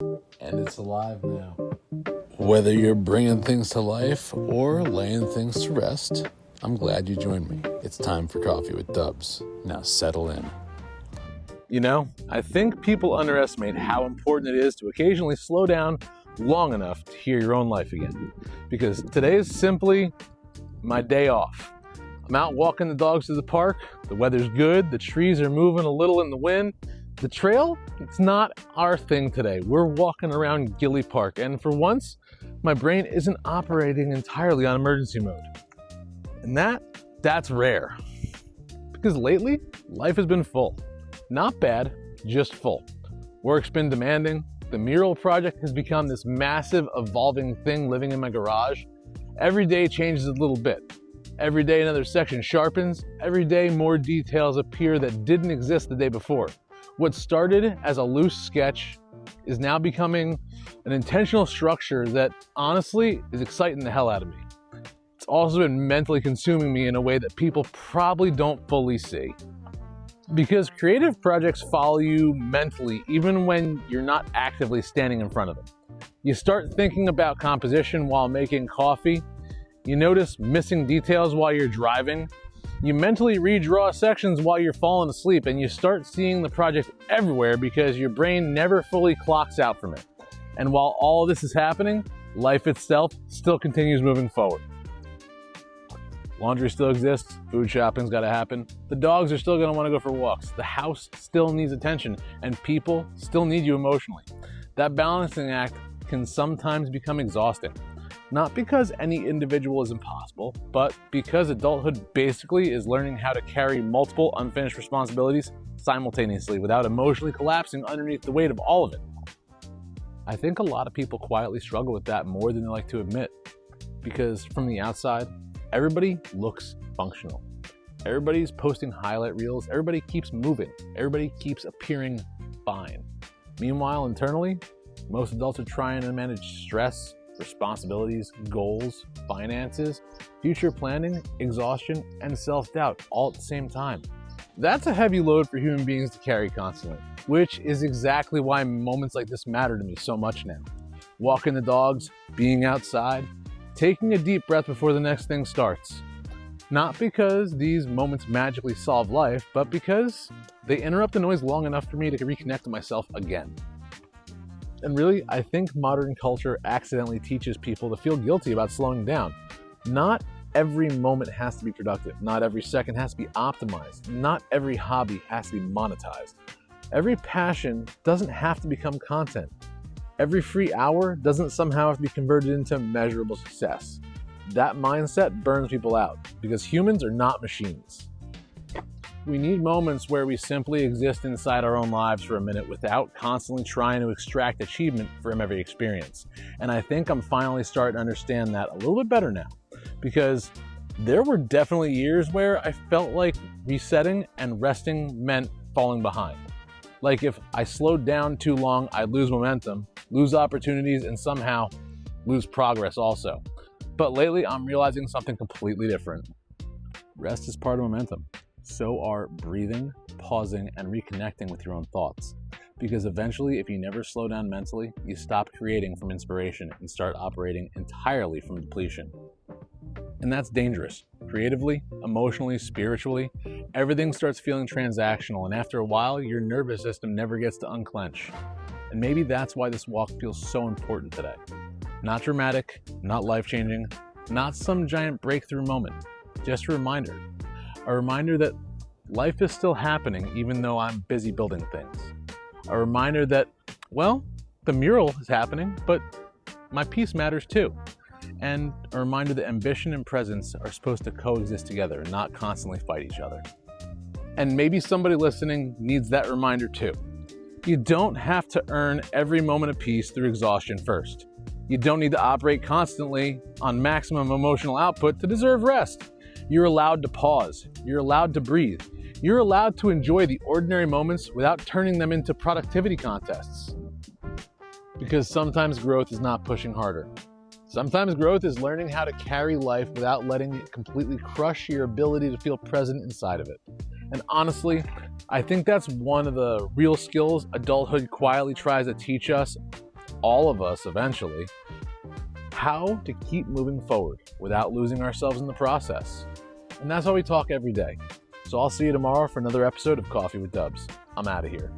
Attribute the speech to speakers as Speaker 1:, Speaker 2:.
Speaker 1: And it's alive now. Whether you're bringing things to life or laying things to rest, I'm glad you joined me. It's time for Coffee with Dubs. Now settle in. You know, I think people underestimate how important it is to occasionally slow down long enough to hear your own life again. Because today is simply my day off. I'm out walking the dogs to the park. The weather's good. The trees are moving a little in the wind. The trail, it's not our thing today. We're walking around Gilly Park, and for once, my brain isn't operating entirely on emergency mode. And that's rare. Because lately, life has been full. Not bad, just full. Work's been demanding. The mural project has become this massive, evolving thing living in my garage. Every day changes a little bit. Every day another section sharpens. Every day more details appear that didn't exist the day before. What started as a loose sketch is now becoming an intentional structure that honestly is exciting the hell out of me. It's also been mentally consuming me in a way that people probably don't fully see. Because creative projects follow you mentally even when you're not actively standing in front of them. You start thinking about composition while making coffee. You notice missing details while you're driving. You mentally redraw sections while you're falling asleep, and you start seeing the project everywhere because your brain never fully clocks out from it. And while all of this is happening, life itself still continues moving forward. Laundry still exists, food shopping's gotta happen, the dogs are still gonna wanna go for walks, the house still needs attention, and people still need you emotionally. That balancing act can sometimes become exhausting. Not because any individual is impossible, but because adulthood basically is learning how to carry multiple unfinished responsibilities simultaneously without emotionally collapsing underneath the weight of all of it. I think a lot of people quietly struggle with that more than they like to admit, because from the outside, everybody looks functional. Everybody's posting highlight reels, everybody keeps moving, everybody keeps appearing fine. Meanwhile, internally, most adults are trying to manage stress, responsibilities, goals, finances, future planning, exhaustion, and self-doubt all at the same time. That's a heavy load for human beings to carry constantly, which is exactly why moments like this matter to me so much now. Walking the dogs, being outside, taking a deep breath before the next thing starts. Not because these moments magically solve life, but because they interrupt the noise long enough for me to reconnect to myself again. And really, I think modern culture accidentally teaches people to feel guilty about slowing down. Not every moment has to be productive. Not every second has to be optimized. Not every hobby has to be monetized. Every passion doesn't have to become content. Every free hour doesn't somehow have to be converted into measurable success. That mindset burns people out because humans are not machines. We need moments where we simply exist inside our own lives for a minute without constantly trying to extract achievement from every experience. And I think I'm finally starting to understand that a little bit better now, because there were definitely years where I felt like resetting and resting meant falling behind. Like if I slowed down too long, I'd lose momentum, lose opportunities, and somehow lose progress also. But lately, I'm realizing something completely different. Rest is part of momentum. So are breathing, pausing, and reconnecting with your own thoughts. Because eventually, if you never slow down mentally, you stop creating from inspiration and start operating entirely from depletion. And that's dangerous. Creatively, emotionally, spiritually, everything starts feeling transactional, and after a while, your nervous system never gets to unclench. And maybe that's why this walk feels so important today. Not dramatic, not life-changing, not some giant breakthrough moment, just a reminder that life is still happening even though I'm busy building things. A reminder that, well, the mural is happening, but my peace matters too. And a reminder that ambition and presence are supposed to coexist together and not constantly fight each other. And maybe somebody listening needs that reminder too. You don't have to earn every moment of peace through exhaustion first. You don't need to operate constantly on maximum emotional output to deserve rest. You're allowed to pause. You're allowed to breathe. You're allowed to enjoy the ordinary moments without turning them into productivity contests. Because sometimes growth is not pushing harder. Sometimes growth is learning how to carry life without letting it completely crush your ability to feel present inside of it. And honestly, I think that's one of the real skills adulthood quietly tries to teach us all of us eventually, how to keep moving forward without losing ourselves in the process. And that's why we talk every day. So I'll see you tomorrow for another episode of Coffee with Dubs. I'm out of here.